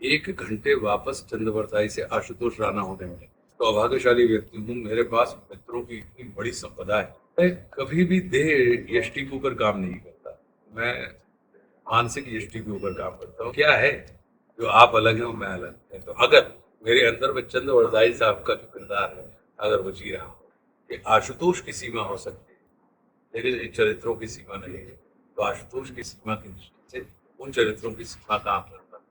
एक घंटे वापस चंद्रवरदाई से आशुतोष राणा होने वाले सौभाग्यशाली व्यक्ति हूँ। मेरे पास मित्रों की इतनी बड़ी संपदा है। मैं कभी भी देह यष्टि के ऊपर काम नहीं करता। मैं मानसिक यष्टि के ऊपर काम करता हूँ। क्या है जो आप अलग है और मैं अलग है, तो अगर मेरे अंदर में चंद्रवरदाई साहब का जो किरदार है, अगर वो जी रहा हो, कि आशुतोष की सीमा हो सकती है लेकिन इन चरित्रों की सीमा नहीं है, तो आशुतोष की सीमा की दृष्टि से उन चरित्रों की सीमा कहाँ पर होता है।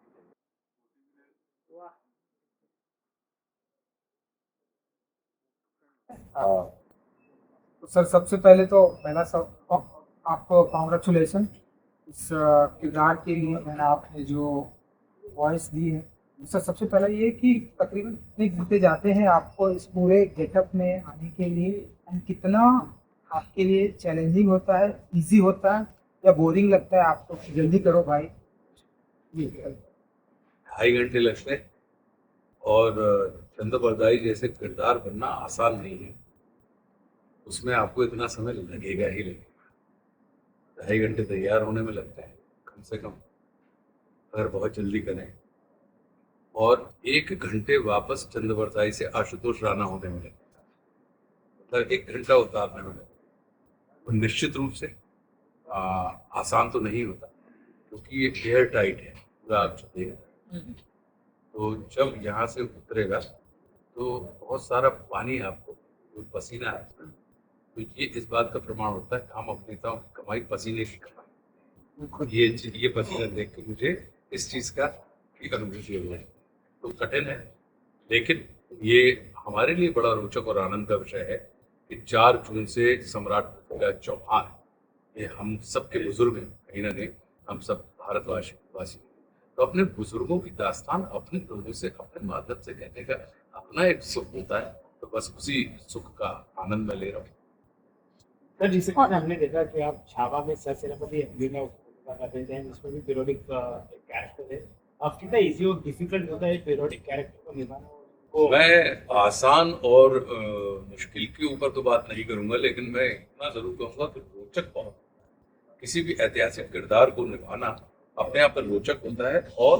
हाँ। तो सर सबसे पहले तो पहला सब आपको कॉन्ग्रेचुलेसन इस किरदार के लिए। मैंने आपने जो वॉइस दी है, सर सबसे पहला ये कि तकरीबन कितने घंटे जाते हैं आपको इस पूरे गेटअप में आने के लिए, एंड कितना आपके लिए चैलेंजिंग होता है, इजी होता है, या बोरिंग लगता है आपको कि जल्दी करो भाई। जी। 2.5 घंटे लगते हैं और चंद्रवरदाई जैसे किरदार बनना आसान नहीं है। उसमें आपको इतना समय लगेगा ही लगेगा। 2.5 घंटे तैयार होने में लगता है कम से कम, अगर बहुत जल्दी करें। और 1 घंटे वापस चंद्रवरदाई से आशुतोष राणा होने में लगता है, मतलब 1 घंटा उतारने में लगता है। तो निश्चित रूप से आ, आसान तो नहीं होता, क्योंकि ये एयर टाइट है पूरा। आप चलेगा तो जब यहाँ से उतरेगा तो बहुत सारा पानी आपको, जो पसीना है, तो ये इस बात का प्रमाण होता है कि हम अभिनेताओं की कमाई पसीने की कमाई। ये पसीना देख के मुझे इस चीज का की अनुभूति हो है। तो कठिन है, लेकिन ये हमारे लिए बड़ा रोचक और आनंद का विषय है कि 4 जून से सम्राट पृथ्वीराज चौहान, ये हम सबके बुजुर्ग हैं कहीं ना कहीं, हम सब भारतवासी वासी हैं। तो अपने बुजुर्गों की दास्तान अपने लोगों से, अपने माध्यम से कहने का अपना एक सुख होता है। तो बस उसी सुख का आनंद मैं ले रहा हूँ। सर रिसेंटली हमने देखा कि आप छावा में सर सेनापति अभिनव कर रहे थे, जिसमें भी पीरियोडिक कैरेक्टर है। आप कितना इजी और डिफिकल्ट होता है पीरियोडिक कैरेक्टर को निभाना को? मैं आसान और मुश्किल के ऊपर तो बात नहीं करूंगा, लेकिन मैं इतना जरूर कहूंगा कि रोचक बहुत। किसी भी ऐतिहासिक किरदार को निभाना अपने आप में रोचक होता है, और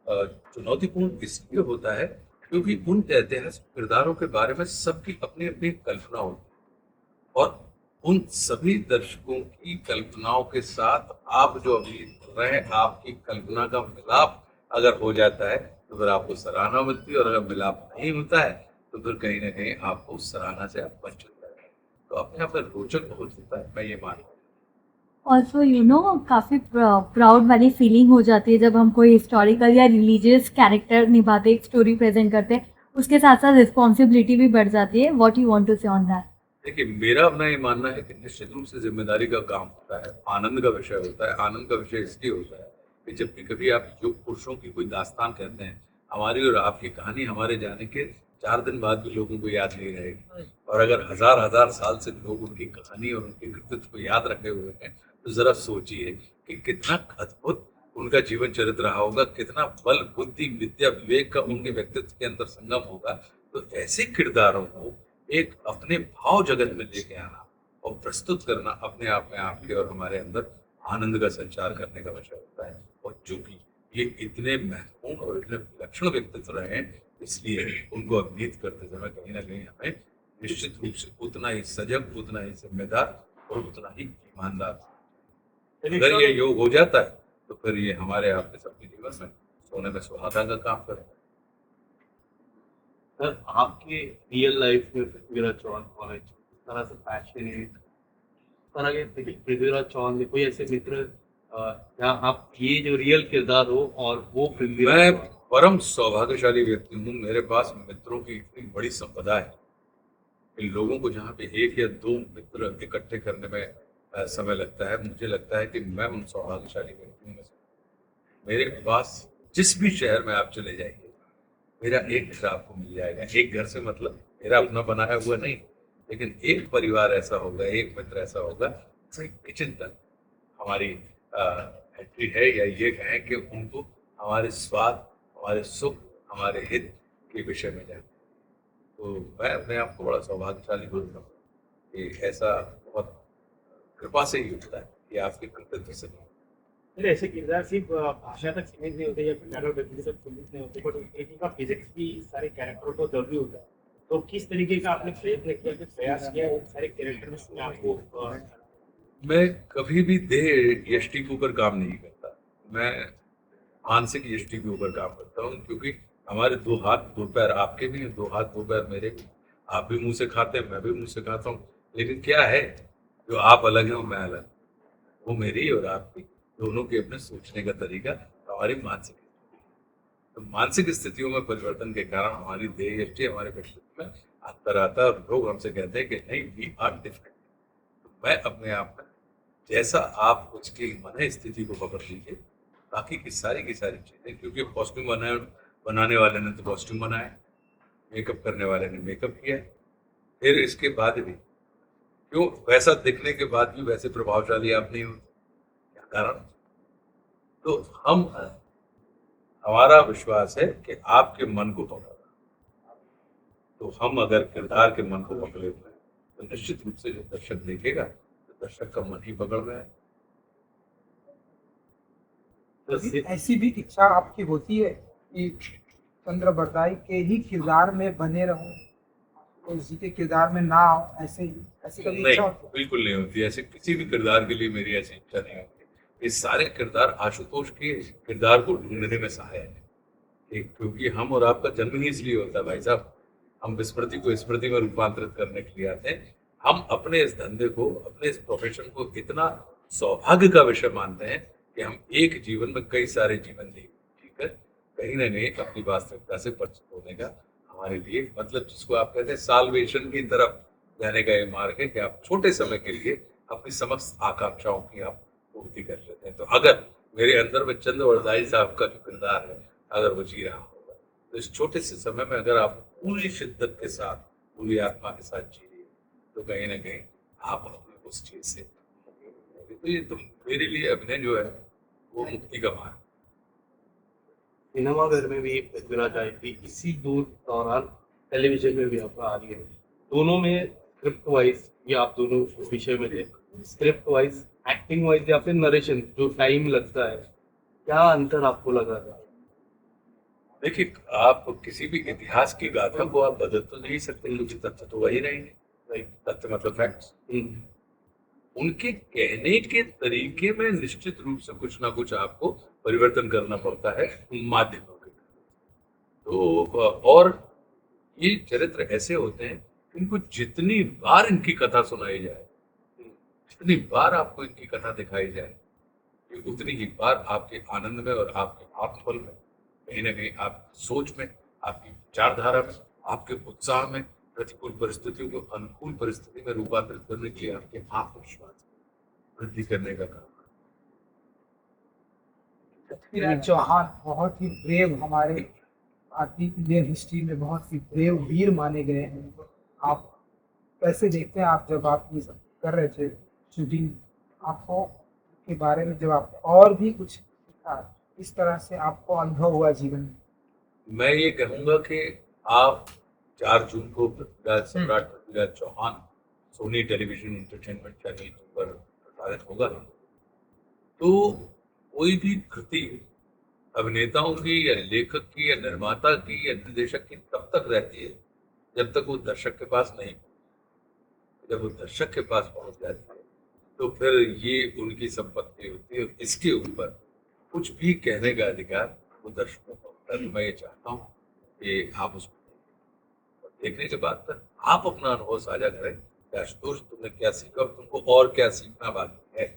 अ, चुनौतीपूर्ण इसलिए होता है क्योंकि उन ऐतिहासिक किरदारों के बारे में सबकी अपनी अपनी कल्पना होती है। और उन सभी दर्शकों की कल्पनाओं के साथ आप जो अभिनीत कर रहे हैं, आपकी कल्पना का मिलाप अगर हो जाता है तो फिर आपको सराहना मिलती है, और अगर मिलाप नहीं होता है तो फिर कहीं ना कहीं आपको उस सराहना से आप वंचित रहते हैं। तो अपने आप में रोचक बहुत होता है, मैं ये मानता हूँ। ऑल्सो काफ़ी प्राउड वाली फीलिंग हो जाती है जब हम कोई हिस्टोरिकल या रिलीजियस कैरेक्टर निभाते, एक स्टोरी प्रेजेंट करते हैं। उसके साथ साथ रिस्पॉन्सिबिलिटी भी बढ़ जाती है। व्हाट यू वांट टू से ऑन दैट? देखिए, मेरा अपना ये मानना है कि निश्चित रूप से जिम्मेदारी का काम होता है, आनंद का विषय होता है। आनंद का विषय इसलिए होता है कि जब भी कभी आप युग पुरुषों की कोई दास्तान कहते हैं, हमारी और आपकी कहानी हमारे जाने के 4 दिन बाद भी लोगों को याद नहीं रहेगी। और अगर हजार हजार साल से लोग उनकी कहानी और उनके कृतित्व को याद रखे हुए हैं, तो जरा सोचिए कि कितना अद्भुत उनका जीवन चरित्र रहा होगा, कितना बल बुद्धि विद्या विवेक का उनके व्यक्तित्व के अंदर संगम होगा। तो ऐसे किरदारों को एक अपने भाव जगत में लेके आना और प्रस्तुत करना अपने आप में आपके और हमारे अंदर आनंद का संचार करने का विषय होता है। और चूंकि ये इतने महत्वपूर्ण और इतने विलक्षण व्यक्तित्व रहे हैं, इसलिए उनको अभिनीत करते समय कहीं ना कहीं हमें निश्चित रूप से उतना ही सजग, उतना ही जिम्मेदार और उतना ही ईमानदार, अगर ये योग हो जाता है तो फिर ये हमारे आपके सबके जीवन में सोने में सुहागा का काम करेगा। सर आपके रियल लाइफ में पृथ्वीराज चौहान कौन है, किस तरह से पैशनेट तरह के पृथ्वीराज चौहान के कोई ऐसे मित्र जहाँ आप ये जो रियल किरदार हो और वो पृथ्वीराज मैं चौहान? परम सौभाग्यशाली व्यक्ति हूँ। मेरे पास मित्रों की इतनी बड़ी संपदा है। इन लोगों को जहाँ पे 1 या 2 मित्र इकट्ठे करने में समय लगता है, मुझे लगता है कि मैं उन सौभाग्यशाली व्यक्तियों में से हूँ। मेरे पास जिस भी शहर में आप चले जाइए, मेरा एक घर आपको मिल जाएगा। एक घर से मतलब मेरा अपना बनाया हुआ नहीं, लेकिन एक परिवार ऐसा होगा, एक मित्र ऐसा होगा, जैसे किचन तक हमारी एंट्री है, या ये कहें कि उनको हमारे स्वाद, हमारे सुख, हमारे हित के विषय में जाए। तो मैं अपने आप को बड़ा सौभाग्यशाली मानता हूँ कि ऐसा बहुत कृपा से ही होता है, ये आपके कृतित्व से नहीं। फिर ऐसे किरदार सिर्फ भाषा तक सीमित नहीं होते या फिर डायलॉग डिलीवरी तक सीमित नहीं होते, बट एक का फिजिक्स भी सारे कैरेक्टरों को जरूरी होता है। तो किस तरीके का आपने प्रयत्न किया, फिर प्रयास किया इन सारे कैरेक्टर्स में आपको मैं कभी भी देह यष्टि के ऊपर काम नहीं करता, मैं मानसिक यष्टि के ऊपर काम करता हूँ, क्योंकि हमारे दो हाथ दो पैर आपके भी हैं, दो हाथ दो पैर मेरे भी। आप भी मुंह से खाते हैं, मैं भी मुंह से खाता हूँ, लेकिन क्या है, जो आप अलग हैं और मैं अलग, वो मेरी और आपकी दोनों के अपने सोचने का तरीका, हमारी मानसिक स्थिति। तो मानसिक स्थितियों में परिवर्तन के कारण हमारी देह यष्टि, हमारे व्यक्तित्व में अंतर आता है, और लोग हमसे कहते हैं कि नहीं, वी आर डिफरेंट। तो मैं अपने आप में, जैसा आप उसकी मन स्थिति को पकड़ लीजिए, बाकी की सारी चीजें, क्योंकि कॉस्ट्यूम बनाने वाले ने तो कॉस्ट्यूम बनाया, मेकअप करने वाले ने मेकअप किया, फिर इसके बाद भी क्यों वैसा दिखने के बाद भी वैसे प्रभावशाली आप नहीं होते, क्या कारण? तो हमारा विश्वास है कि आपके मन को पकड़ना, तो हम अगर किरदार के मन को पकड़ लेते हैं तो निश्चित रूप से जो दर्शक देखेगा, तो दर्शक का मन ही पकड़ रहा है। कभी ऐसी भी इच्छा आपकी होती है कि चंद्र बरदाई के ही किरदार में बने रहूं, तो इसी के किरदार में ना आओ, ऐसी कभी इच्छा नहीं, होती है? बिल्कुल नहीं होती, ऐसे किसी भी किरदार के लिए मेरी ऐसी इच्छा नहीं होती। ये सारे किरदार आशुतोष के किरदार को ढूंढने में सहाय है, क्योंकि हम और आपका जन्म ही इसलिए होता है भाई साहब, हम विस्मृति को स्मृति में रूपांतरित करने के लिए आते हैं। हम अपने इस धंधे को, अपने इस प्रोफेशन को इतना सौभाग्य का विषय मानते हैं कि हम एक जीवन में कई सारे जीवन जीकर कहीं ना कहीं अपनी वास्तविकता से परिचित होने का हमारे लिए, मतलब जिसको आप कहते हैं साल्वेशन की तरफ जाने का ये मार्ग है, कि आप छोटे समय के लिए अपनी समस्त आकांक्षाओं की आप पूर्ति कर लेते हैं। तो अगर मेरे अंदर में चंद्र वरदाई साहब का जो किरदार है, अगर वो जी रहा होगा, तो इस छोटे से समय में अगर आप पूरी शिद्दत के साथ, पूरी आत्मा के साथ जी रही, तो कहीं ना कहीं आप अपने उस चीज से मुक्ति मिलेगी। तो ये तो मेरे लिए अभिनय जो है वो मुक्ति का मार्ग। सिनेमाघर में भी पृथ्वीराज आई थी, इसी दौरान टेलीविजन में भी आपका आ रही है। दोनों में स्क्रिप्ट वाइज, या आप दोनों उस विषय में थे, स्क्रिप्ट वाइज, एक्टिंग वाइज, या फिर नरेशन जो टाइम लगता है, क्या अंतर आपको लगा था? देखिए, आप किसी भी इतिहास की गाथा को आप बदल तो नहीं सकते, क्योंकि तथ्य तो वही रहेंगे, राइट? तथ्य मतलब फैक्ट्स। उनके कहने के तरीके में निश्चित रूप से कुछ ना कुछ आपको परिवर्तन करना पड़ता है माध्यमों के। तो और ये चरित्र ऐसे होते हैं, इनको जितनी बार इनकी कथा सुनाई जाए, जितनी बार आपको इनकी कथा दिखाई जाए, ये उतनी ही बार आपके आनंद में और आपके आत्मबल में, कहीं ना कहीं आपकी सोच में, आपकी विचारधारा में, आपके उत्साह में, प्रतिकूल परिस्थितियों को अनुकूल परिस्थिति में रूपांतरित करने के लिए आपके आत्मविश्वास वृद्धि करने का काम। पृथ्वीराज चौहान बहुत ही ब्रेव, हमारे भारतीय इंडियन हिस्ट्री में बहुत ही ब्रेव वीर माने गए हैं। आप कैसे देखते हैं, आप जब आप ये सब कर रहे थे शूटिंग, आपको के बारे में जब आप और भी कुछ इस तरह से आपको अनुभव हुआ जीवन में? मैं ये कहूँगा कि आप 4 जून को पृथ्वीराज, सम्राट Prithviraj Chauhan Sony television entertainment channel पर प्रसारित होगा, तो कोई भी कृति अभिनेताओं की या लेखक की या निर्माता की या निर्देशक की तब तक रहती है जब तक वो दर्शक के पास नहीं। जब वो दर्शक के पास पहुंच जाती है, तो फिर ये उनकी संपत्ति होती है। इसके ऊपर कुछ भी कहने का अधिकार वो दर्शकों को होता है। मैं ये चाहता हूँ कि आप उसको देखने के बाद फिर आप अपना अनुभव साझा करें कि आशुतोष तुमने क्या सीखा और तुमको और क्या सीखना बाकी है।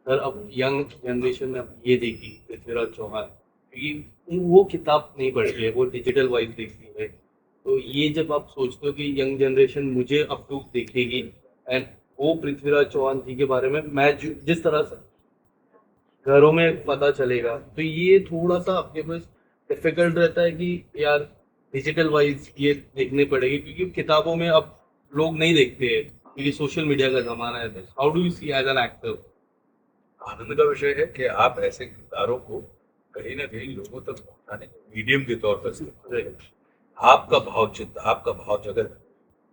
सर, अब यंग जनरेशन में अब ये देखी पृथ्वीराज चौहान, क्योंकि वो किताब नहीं पढ़ती है, वो डिजिटल वाइज देखती है। तो ये जब आप सोचते हो कि यंग जनरेशन मुझे अब टू देखेगी एंड वो पृथ्वीराज चौहान जी के बारे में मैं जिस तरह से घरों में पता चलेगा, तो ये थोड़ा सा आपके पास डिफिकल्ट रहता है कि यार डिजिटल वाइज ये देखनी पड़ेगी, क्योंकि किताबों में अब लोग नहीं देखते हैं, क्योंकि सोशल मीडिया का जमाना है। How do you see as an actor? आनंद का विषय है कि आप ऐसे किरदारों को कहीं ना कहीं लोगों तक पहुंचाने के मीडियम के तौर पर इस्तेमाल करें। आपका भाव चित्र, आपका भाव जगत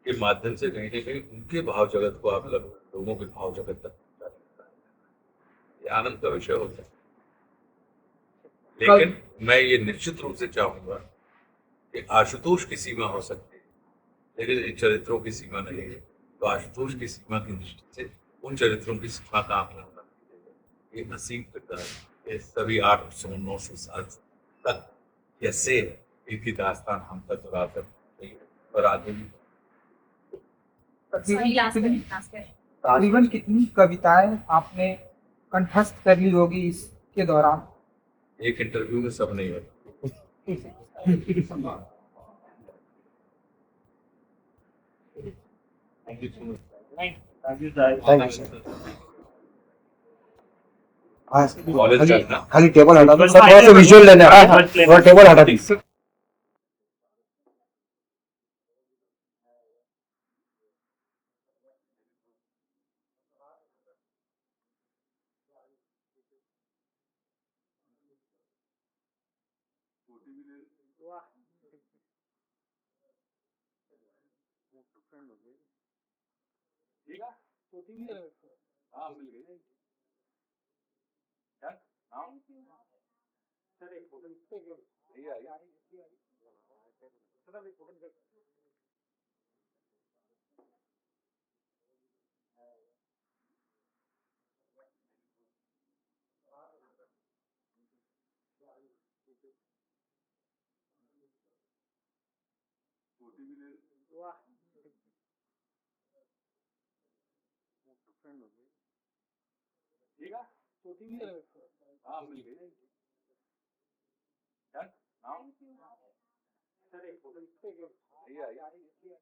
के माध्यम से कहीं ना कहीं उनके भाव जगत को आप लोगों के भाव जगत तक पहुंचाने का कार्य करें। ये आनंद का विषय होता है। लेकिन मैं ये निश्चित रूप से चाहूंगा कि आशुतोष की सीमा हो सकती है, लेकिन इन चरित्रों की सीमा नहीं है। तो आशुतोष की सीमा की दृष्टि से उन चरित्रों की सीमा का आकलन करना चाहिए। ये असीम किरदार है। ये सभी 800-900 साल तक कैसे इनकी दास्तान हम तक विरासत रही है और आगे भी। तकरीबन कितनी कविताएं आपने कंठस्थ कर ली होगी इसके दौरान? एक इंटरव्यू में सब नहीं होता। Thank you so much. Thank you sir. College का खाली टेबल हटा दो सर, थोड़ा सा विजुअल लेना है। हाँ, थोड़ा टेबल हटा दीजिए।